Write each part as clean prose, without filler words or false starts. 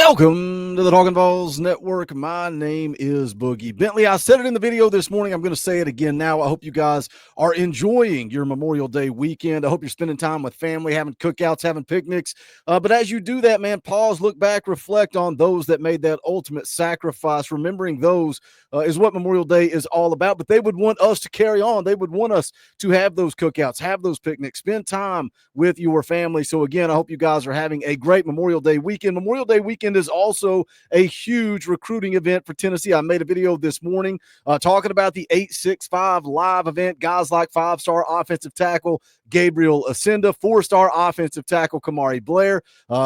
Welcome to the Talkin VAWLS Network. My name is Boogie Bentley. I said it in the video this morning. I'm going to say it again now. I hope you guys are enjoying your Memorial Day weekend. I hope you're spending time with family, having cookouts, having picnics. But as you do that, man, pause, look back, reflect on those that made that ultimate sacrifice. Remembering those is what Memorial Day is all about. But they would want us to carry on. They would want us to have those cookouts, have those picnics, spend time with your family. So again, I hope you guys are having a great Memorial Day weekend. Memorial Day weekend is also a huge recruiting event for Tennessee. I made a video this morning talking about the 865 live event. Guys like five-star offensive tackle Gabriel Ascenda, four-star offensive tackle Kamari Blair,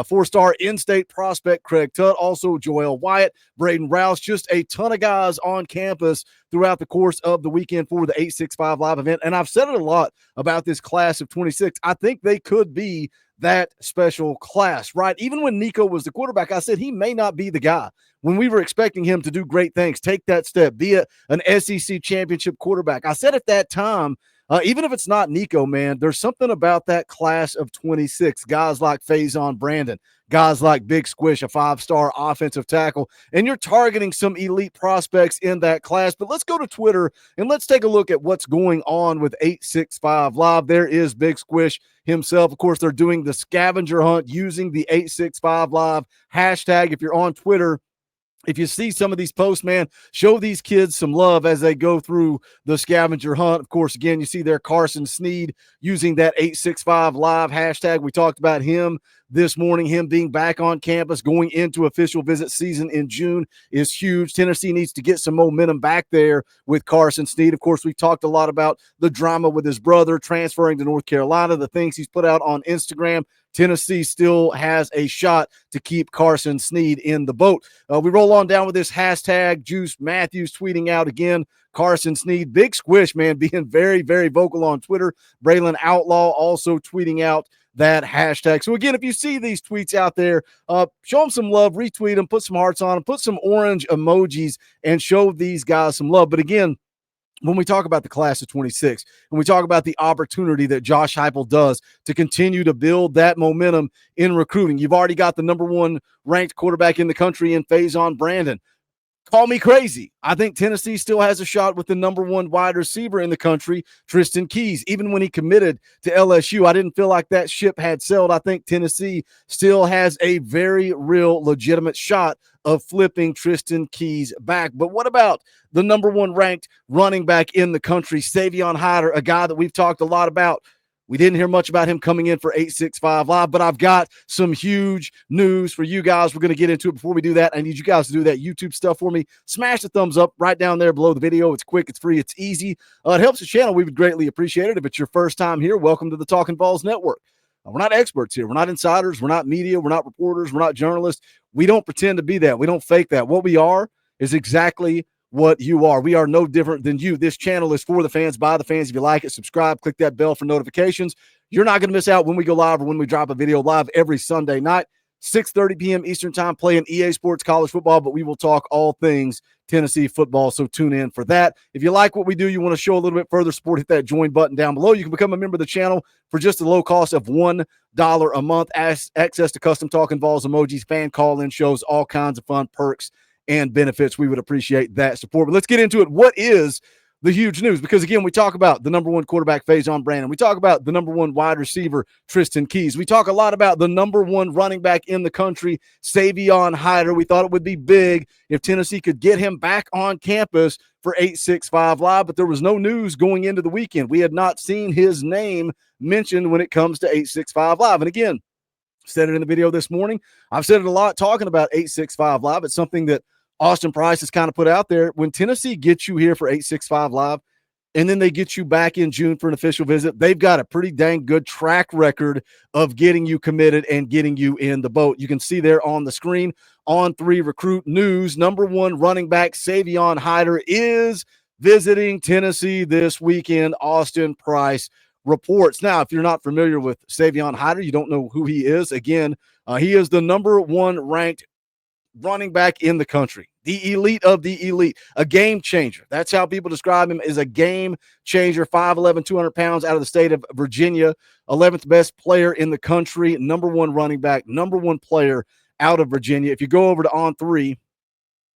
four-star in-state prospect Craig Tutt, also Joel Wyatt, Braden Rouse, just a ton of guys on campus throughout the course of the weekend for the 865 live event. And I've said it a lot about this class of 26. I think they could be that special class, right? Even when Nico was the quarterback, I said he may not be the guy. When we were expecting him to do great things, take that step, be an SEC championship quarterback, I said at that time, even if it's not Nico, man, there's something about that class of 26. Guys like Faison Brandon, guys like Big Squish, a five-star offensive tackle, and you're targeting some elite prospects in that class. But let's go to Twitter and let's take a look at what's going on with 865 Live. There is Big Squish himself. Of course, they're doing the scavenger hunt using the 865 Live hashtag. If you're on Twitter, if you see some of these posts, man, show these kids some love as they go through the scavenger hunt. Of course, again, you see there Carson Sneed using that 865 Live hashtag. We talked about him this morning. Him being back on campus, going into official visit season in June is huge. Tennessee needs to get some momentum back there with Carson Sneed. Of course, we talked a lot about the drama with his brother transferring to North Carolina, the things he's put out on Instagram. Tennessee still has a shot to keep Carson Sneed in the boat. We roll on down with this hashtag. Juice Matthews tweeting out again, Carson Sneed. Big Squish, man, being very, very vocal on Twitter. Braylon Outlaw also tweeting out that hashtag. So again, if you see these tweets out there, show them some love, retweet them, put some hearts on them, put some orange emojis, and show these guys some love. But again, when we talk about the class of 26, when we talk about the opportunity that Josh Heupel does to continue to build that momentum in recruiting, you've already got the number one ranked quarterback in the country in Faison Brandon. Call me crazy. I think Tennessee still has a shot with the number one wide receiver in the country, Tristan Keys. Even when he committed to LSU, I didn't feel like that ship had sailed. I think Tennessee still has a very real, legitimate shot of flipping Tristan Keys back. But what about the number one ranked running back in the country, Savion Hyder, a guy that we've talked a lot about? We didn't hear much about him coming in for 865 Live, but I've got some huge news for you guys. We're going to get into it. Before we do that, I need you guys to do that YouTube stuff for me. Smash the thumbs up right down there below the video. It's quick, it's free, it's easy. It helps the channel. We would greatly appreciate it. If it's your first time here, welcome to the Talkin VAWLS Network. We're not experts here. We're not insiders. We're not media. We're not reporters. We're not journalists. We don't pretend to be that. We don't fake that. What we are is exactly what you are. We are no different than you. This channel is for the fans, by the fans. If you like it, subscribe, click that bell for notifications. You're not going to miss out when we go live or when we drop a video live every Sunday night, 6:30 p.m. Eastern time, playing EA Sports College Football, but we will talk all things Tennessee football, so tune in for that. If you like what we do, you want to show a little bit further support, hit that join button down below. You can become a member of the channel for just a low cost of $1 a month, access to custom Talkin VAWLS emojis, fan call-in shows, all kinds of fun perks and benefits. We would appreciate that support. But let's get into it. What is the huge news? Because again, we talk about the number one quarterback, Faison Brandon. We talk about the number one wide receiver, Tristan Keys. We talk a lot about the number one running back in the country, Savion Hyder. We thought it would be big if Tennessee could get him back on campus for 865 Live, but there was no news going into the weekend. We had not seen his name mentioned when it comes to 865 Live. And again, said it in the video this morning. I've said it a lot talking about 865 Live. It's something that Austin Price has kind of put out there. When Tennessee gets you here for 865 Live, and then they get you back in June for an official visit, they've got a pretty dang good track record of getting you committed and getting you in the boat. You can see there on the screen, on 3 Recruit News, number one running back Savion Hyder is visiting Tennessee this weekend, Austin Price reports. Now, if you're not familiar with Savion Hyder, you don't know who he is. Again, he is the number one ranked running back in the country, the elite of the elite, a game changer. That's how people describe him, as a game changer. 5'11", 200 pounds, out of the state of Virginia, 11th best player in the country, number one running back, number one player out of Virginia. If you go over to On 3,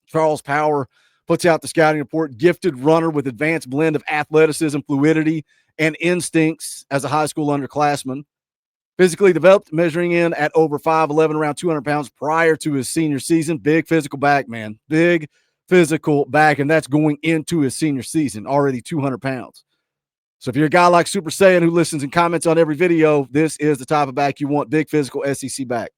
Charles Power puts out the scouting report. Gifted runner with advanced blend of athleticism, fluidity, and instincts as a high school underclassman. Physically developed, measuring in at over 5'11", around 200 pounds prior to his senior season. Big physical back, man. Big physical back, and that's going into his senior season, already 200 pounds. So if you're a guy like Super Saiyan who listens and comments on every video, this is the type of back you want. Big physical SEC back.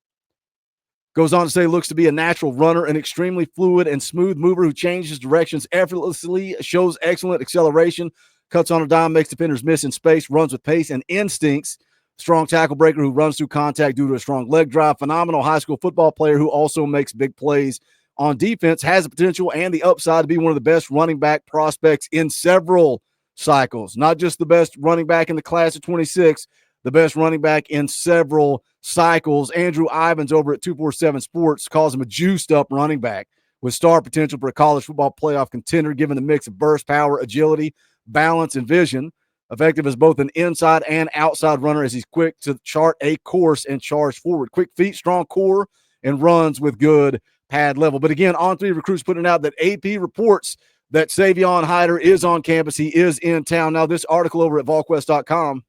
Goes on to say looks to be a natural runner, an extremely fluid and smooth mover who changes directions effortlessly, shows excellent acceleration, cuts on a dime, makes defenders miss in space, runs with pace and instincts. Strong tackle breaker who runs through contact due to a strong leg drive. Phenomenal high school football player who also makes big plays on defense. Has the potential and the upside to be one of the best running back prospects in several cycles. Not just the best running back in the class of 26, the best running back in several cycles. Andrew Ivins over at 247 Sports calls him a juiced-up running back with star potential for a college football playoff contender, given the mix of burst, power, agility, balance, and vision. Effective as both an inside and outside runner as he's quick to chart a course and charge forward. Quick feet, strong core, and runs with good pad level. But again, On 3 recruits putting out that AP reports that Savion Hyder is on campus. He is in town. Now, this article over at volquest.com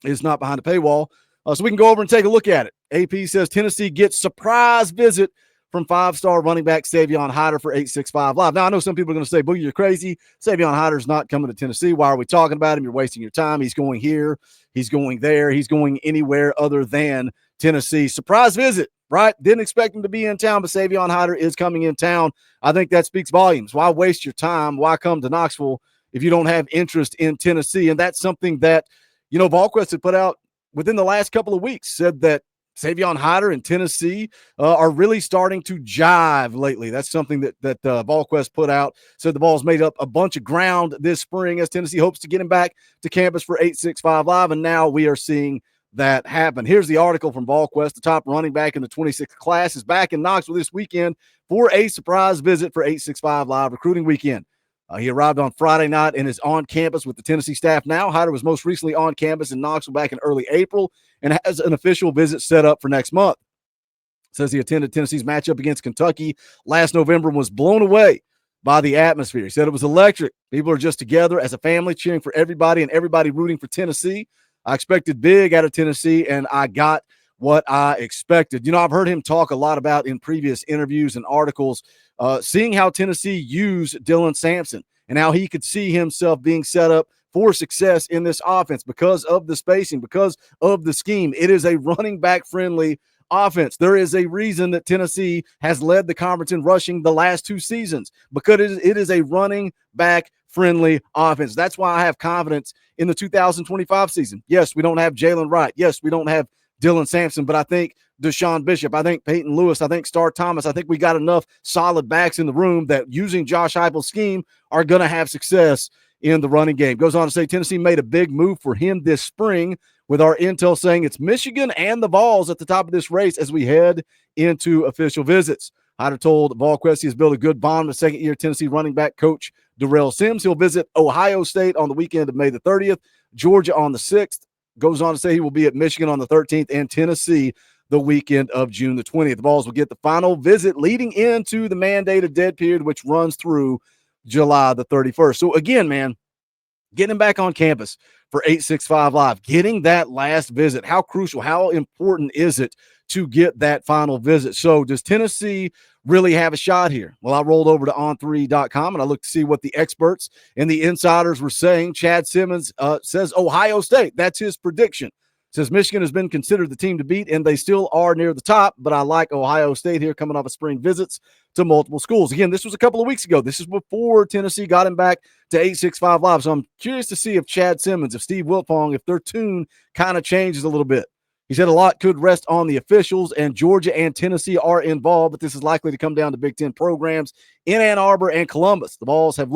is not behind a paywall, so we can go over and take a look at it. AP says Tennessee gets surprise visit from 5-star running back Savion Hyder for 865 Live. Now, I know some people are going to say, Boogie, you're crazy. Savion Hyder's not coming to Tennessee. Why are we talking about him? You're wasting your time. He's going here. He's going there. He's going anywhere other than Tennessee. Surprise visit, right? Didn't expect him to be in town, but Savion Hyder is coming in town. I think that speaks volumes. Why waste your time? Why come to Knoxville if you don't have interest in Tennessee? And that's something that, VolQuest had put out within the last couple of weeks, said that Savion Hyder and Tennessee are really starting to jive lately. That's something that VolQuest put out. Said the Vols made up a bunch of ground this spring as Tennessee hopes to get him back to campus for 865 Live, and now we are seeing that happen. Here's the article from VolQuest. The top running back in the 26th class is back in Knoxville this weekend for a surprise visit for 865 Live recruiting weekend. He arrived on Friday night and is on campus with the Tennessee staff now. Hyder was most recently on campus in Knoxville back in early April and has an official visit set up for next month. Says he attended Tennessee's matchup against Kentucky last November and was blown away by the atmosphere. He said it was electric. People are just together as a family cheering for everybody and everybody rooting for Tennessee. I expected big out of Tennessee, and I got what I expected. I've heard him talk a lot about in previous interviews and articles, seeing how Tennessee used Dylan Sampson and how he could see himself being set up for success in this offense because of the spacing, because of the scheme. It is a running back friendly offense. There is a reason that Tennessee has led the conference in rushing the last 2 seasons, because it is a running back friendly offense. That's why I have confidence in the 2025 season. Yes, we don't have Jalen Wright. Yes, we don't have Dylan Sampson, but I think Deshaun Bishop, I think Peyton Lewis, I think Star Thomas, I think we got enough solid backs in the room that using Josh Heupel's scheme are going to have success in the running game. Goes on to say Tennessee made a big move for him this spring, with our intel saying it's Michigan and the Vols at the top of this race as we head into official visits. Hyder told VolQuest he has built a good bond with second-year Tennessee running back coach Darrell Sims. He'll visit Ohio State on the weekend of May the 30th, Georgia on the 6th. Goes on to say he will be at Michigan on the 13th and Tennessee the weekend of June the 20th. The Vols will get the final visit leading into the mandated dead period, which runs through July the 31st. So again, man, getting him back on campus for 865 Live, getting that last visit, how crucial, how important is it to get that final visit? So does Tennessee really have a shot here? Well, I rolled over to on3.com and I looked to see what the experts and the insiders were saying. Chad Simmons says Ohio State. That's his prediction. Says Michigan has been considered the team to beat, and they still are near the top, but I like Ohio State here coming off of spring visits to multiple schools. Again, this was a couple of weeks ago. This is before Tennessee got him back to 865 Live. So I'm curious to see if Chad Simmons, if Steve Wiltfong, if their tune kind of changes a little bit. He said a lot could rest on the officials, and Georgia and Tennessee are involved, but this is likely to come down to Big Ten programs in Ann Arbor and Columbus. The Vols have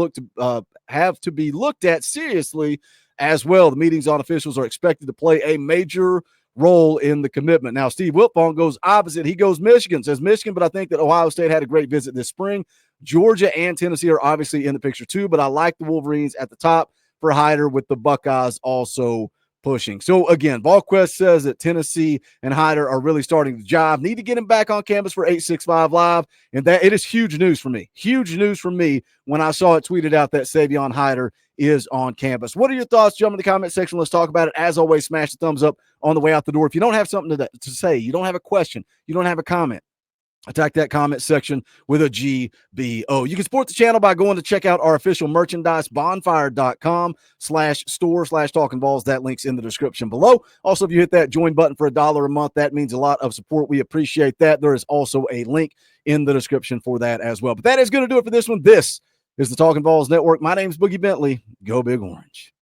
have to be looked at seriously as well. The meetings on officials are expected to play a major role in the commitment. Now, Steve Wiltfong goes opposite. He goes Michigan, says Michigan, but I think that Ohio State had a great visit this spring. Georgia and Tennessee are obviously in the picture too, but I like the Wolverines at the top for Hyder, with the Buckeyes also pushing. So again, VolQuest says that Tennessee and Hyder are really starting to jive. Need to get him back on campus for 865 Live. And that it is huge news for me. Huge news for me when I saw it tweeted out that Savion Hyder is on campus. What are your thoughts? Jump in the comment section. Let's talk about it. As always, smash the thumbs up on the way out the door. If you don't have something to say, you don't have a question, you don't have a comment, attack that comment section with a GBO. You can support the channel by going to check out our official merchandise, bonfire.com/store/Talkin VAWLS. That link's in the description below. Also, if you hit that join button for $1 a month, that means a lot of support. We appreciate that. There is also a link in the description for that as well. But that is going to do it for this one. This is the Talkin VAWLS Network. My name is Boogie Bentley. Go Big Orange.